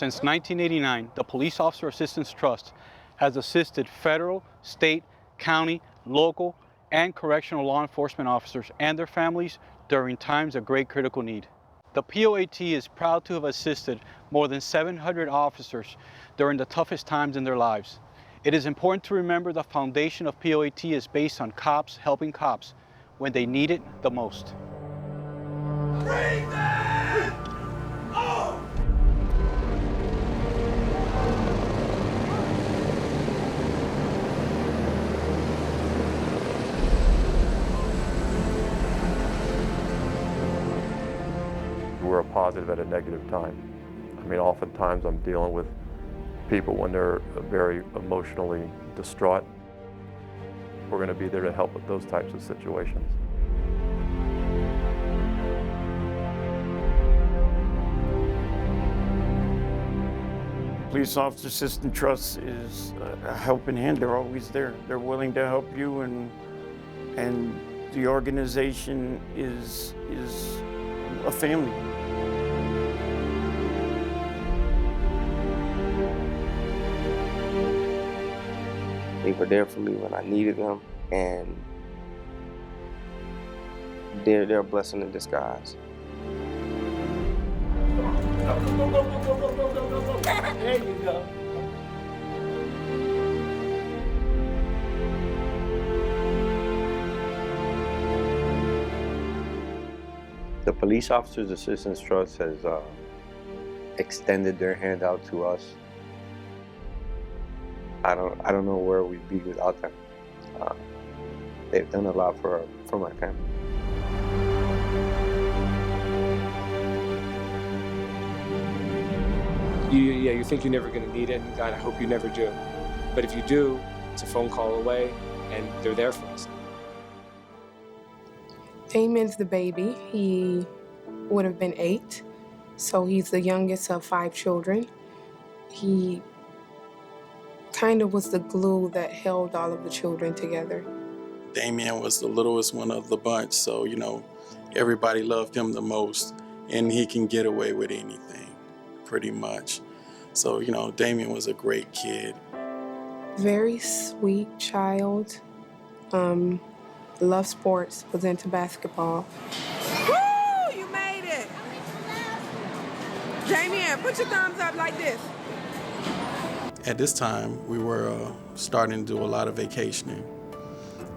Since 1989, the Police Officer Assistance Trust has assisted federal, state, county, local, and correctional law enforcement officers and their families during times of great critical need. The POAT is proud to have assisted more than 700 officers during the toughest times in their lives. It is important to remember the foundation of POAT is based on cops helping cops when they need it the most. Breathe in! Oh! We're a positive at a negative time. I mean, oftentimes I'm dealing with people when they're very emotionally distraught. We're going to be there to help with those types of situations. Police Officer Assistance Trust is a helping hand. They're always there. They're willing to help you, and the organization is a family. They were there for me when I needed them, and they're a blessing in disguise. There you go. The Police Officers Assistance Trust has extended their hand out to us. I don't know where we'd be without them. They've done a lot for my family. You think you're never going to need it, and God, I hope you never do. But if you do, it's a phone call away, and they're there for us. Damien's the baby. He would have been 8, so he's the youngest of 5 children. He kind of was the glue that held all of the children together. Damien was the littlest one of the bunch, so, everybody loved him the most, and he can get away with anything, pretty much. So, Damien was a great kid. Very sweet child. Loved sports, was into basketball. Woo! You made it! Damien, put your thumbs up like this. At this time, we were starting to do a lot of vacationing.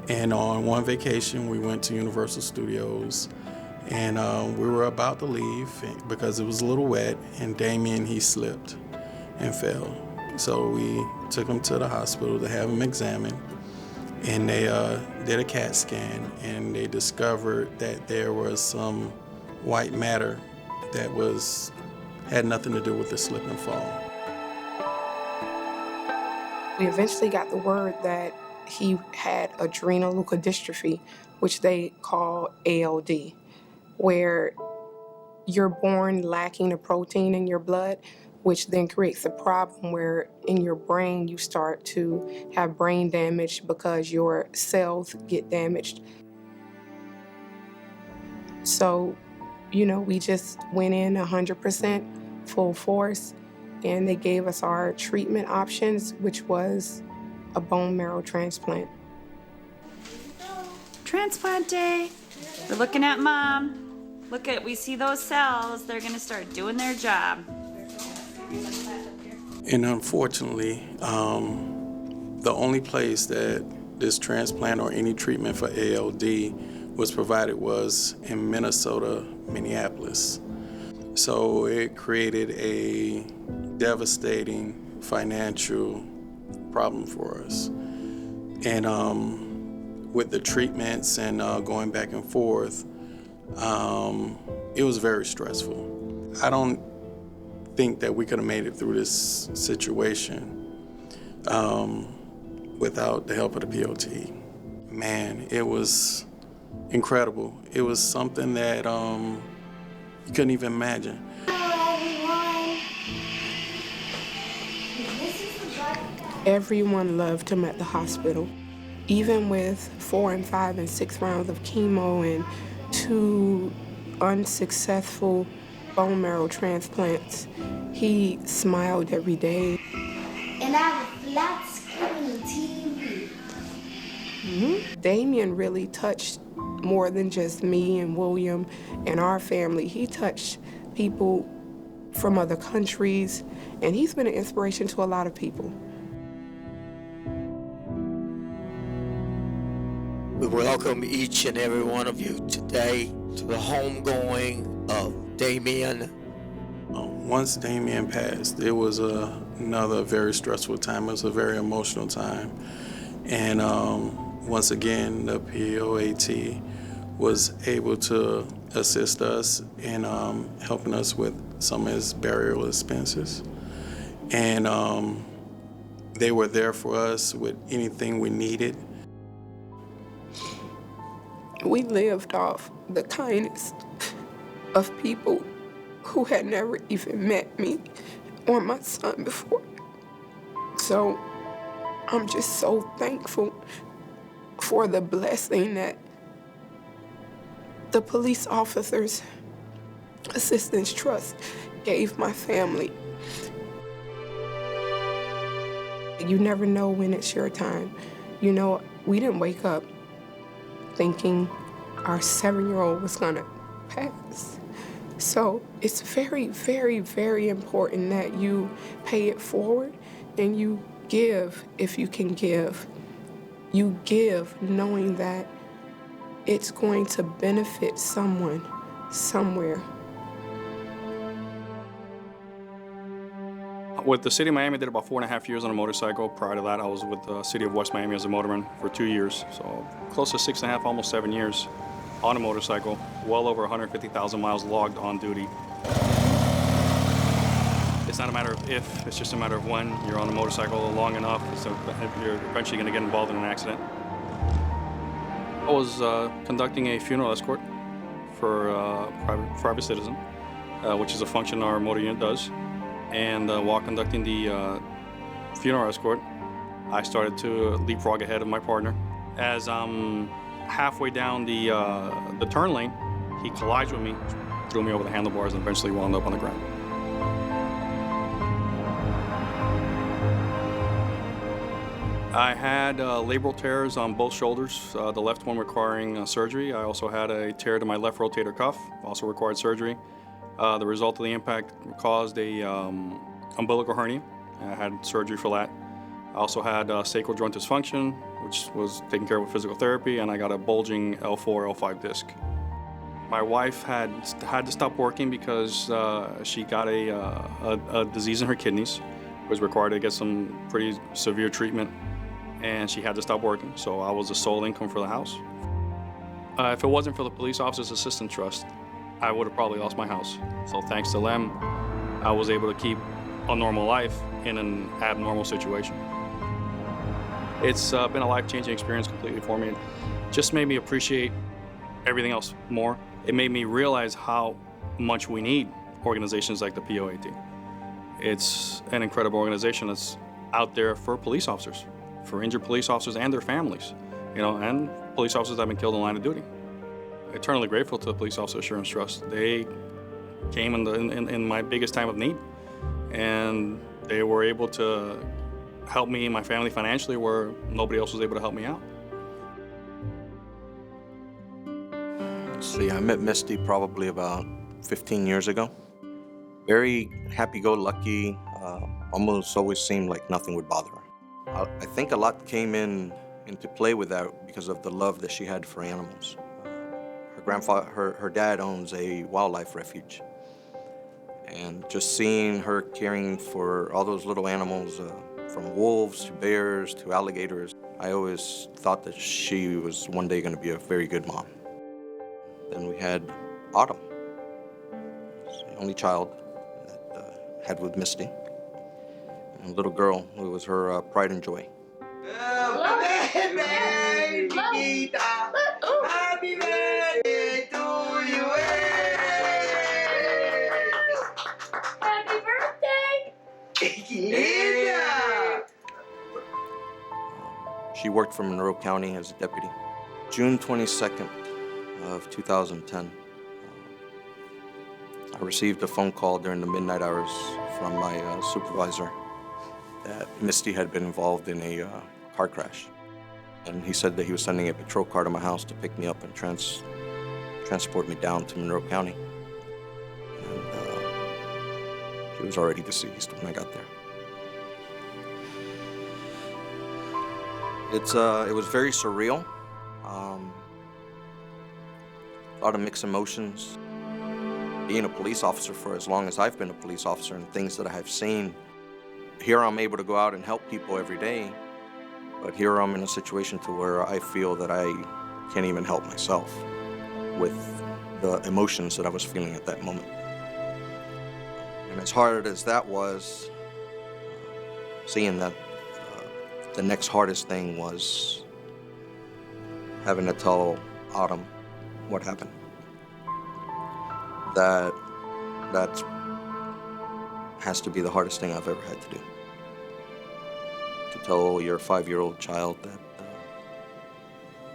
And on one vacation, we went to Universal Studios, and we were about to leave because it was a little wet, and Damien, he slipped and fell. So we took him to the hospital to have him examined, and they did a CAT scan, and they discovered that there was some white matter that had nothing to do with the slip and fall. We eventually got the word that he had adrenal leukodystrophy, which they call ALD, where you're born lacking a protein in your blood, which then creates a problem where in your brain you start to have brain damage because your cells get damaged. So, we just went in 100% full force, and they gave us our treatment options, which was a bone marrow transplant. Transplant day. We're looking at Mom. We see those cells. They're gonna start doing their job. And unfortunately, the only place that this transplant or any treatment for ALD was provided was in Minnesota, Minneapolis. So it created a devastating financial problem for us. And with the treatments and going back and forth, it was very stressful. I don't think that we could have made it through this situation without the help of the POT. Man, it was incredible. It was something that you couldn't even imagine. Everyone loved him at the hospital. Even with 4 and 5 and 6 rounds of chemo and 2 unsuccessful bone marrow transplants, He smiled every day. And I have a flat screen TV. Damien really touched more than just me and William and our family. He touched people from other countries, and he's been an inspiration to a lot of people. We welcome each and every one of you today to the homegoing of Damien. Once Damien passed, it was another very stressful time. It was a very emotional time. And once again, the POAT was able to assist us in helping us with some of his burial expenses. And they were there for us with anything we needed. We lived off the kindness of people who had never even met me or my son before. So I'm just so thankful for the blessing that the Police Officers Assistance Trust gave my family. You never know when it's your time. You know, we didn't wake up thinking our 7-year-old was gonna pass. So it's very, very, very important that you pay it forward and you give if you can give. You give knowing that it's going to benefit someone, somewhere. With the City of Miami, I did about 4.5 years on a motorcycle. Prior to that, I was with the City of West Miami as a motorman for 2 years. So close to 6.5, almost 7 years on a motorcycle, well over 150,000 miles logged on duty. It's not a matter of if, it's just a matter of when. You're on a motorcycle long enough, so you're eventually going to get involved in an accident. I was conducting a funeral escort for a private citizen, which is a function our motor unit does. And while conducting the funeral escort, I started to leapfrog ahead of my partner. As I'm halfway down the turn lane, he collides with me, threw me over the handlebars, and eventually wound up on the ground. I had labral tears on both shoulders, the left one requiring surgery. I also had a tear to my left rotator cuff, also required surgery. The result of the impact caused a umbilical hernia. I had surgery for that. I also had sacral joint dysfunction, which was taken care of with physical therapy, and I got a bulging L4, L5 disc. My wife had to stop working because she got a disease in her kidneys. It was required to get some pretty severe treatment, and she had to stop working, so I was the sole income for the house. If it wasn't for the Police Officers Assistance Trust, I would have probably lost my house. So thanks to them, I was able to keep a normal life in an abnormal situation. It's been a life-changing experience completely for me. It just made me appreciate everything else more. It made me realize how much we need organizations like the POAT. It's an incredible organization that's out there for police officers, for injured police officers and their families, and police officers that have been killed in line of duty. Eternally grateful to the Police Officer Assurance Trust. They came in my biggest time of need, and they were able to help me and my family financially where nobody else was able to help me out. See, I met Misty probably about 15 years ago. Very happy-go-lucky, almost always seemed like nothing would bother her. I think a lot came into play with that because of the love that she had for animals. Her dad owns a wildlife refuge, and just seeing her caring for all those little animals, from wolves to bears to alligators, I always thought that she was one day going to be a very good mom. Then we had Autumn, the only child that had with Misty, and a little girl who was her pride and joy. Happy birthday, Chiquita. Happy birthday to you. Happy birthday! Chiquita. She worked for Monroe County as a deputy. June 22nd of 2010, I received a phone call during the midnight hours from my supervisor that Misty had been involved in a car crash. And he said that he was sending a patrol car to my house to pick me up and transport me down to Monroe County. And she was already deceased when I got there. It was very surreal. A lot of mixed emotions. Being a police officer for as long as I've been a police officer and things that I have seen, here I'm able to go out and help people every day, but here I'm in a situation to where I feel that I can't even help myself with the emotions that I was feeling at that moment. And as hard as that was, seeing that the next hardest thing was having to tell Autumn what happened. That has to be the hardest thing I've ever had to do. To tell your 5-year-old child that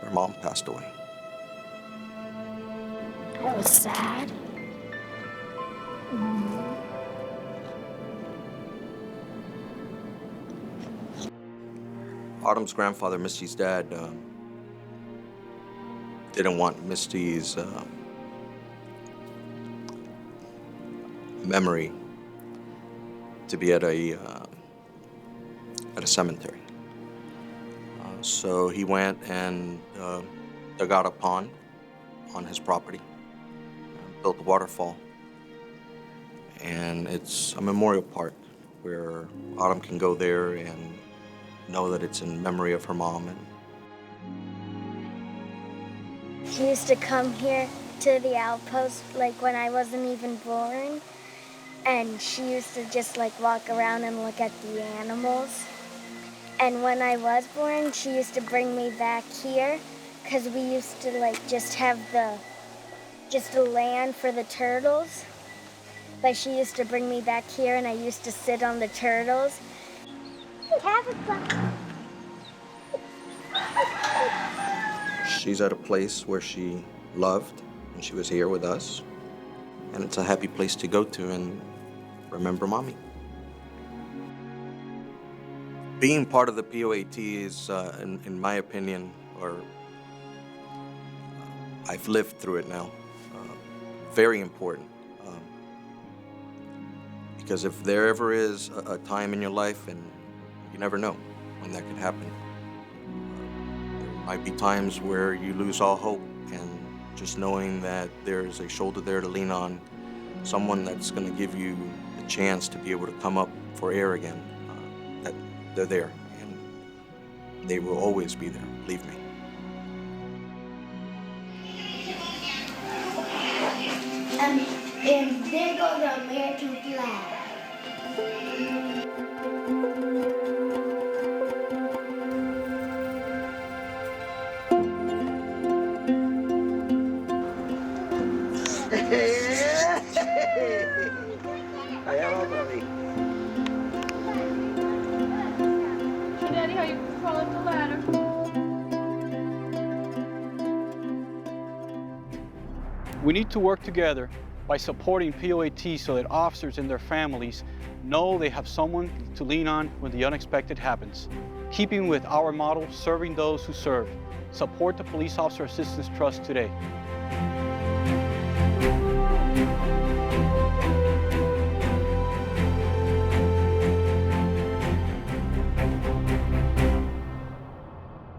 their mom passed away. It was sad. Autumn's grandfather, Misty's dad, didn't want Misty's memory to be at a cemetery. So he went and dug out a pond on his property, built a waterfall, and it's a memorial park where Autumn can go there and know that it's in memory of her mom. She used to come here to the outpost like when I wasn't even born, and she used to just like walk around and look at the animals. And when I was born, she used to bring me back here because we used to like just have the land for the turtles. But she used to bring me back here and I used to sit on the turtles. She's at a place where she loved when she was here with us, and it's a happy place to go to and remember Mommy. Being part of the POAT is, in my opinion, I've lived through it now, very important. Because if there ever is a time in your life, and you never know when that could happen, there might be times where you lose all hope, and just knowing that there's a shoulder there to lean on, someone that's going to give you a chance to be able to come up for air again, that they're there, and they will always be there, believe me. And there goes the American flag. Daddy, how you crawl up the ladder? We need to work together by supporting POAT so that officers and their families know they have someone to lean on when the unexpected happens. Keeping with our motto, serving those who serve. Support the Police Officer Assistance Trust today.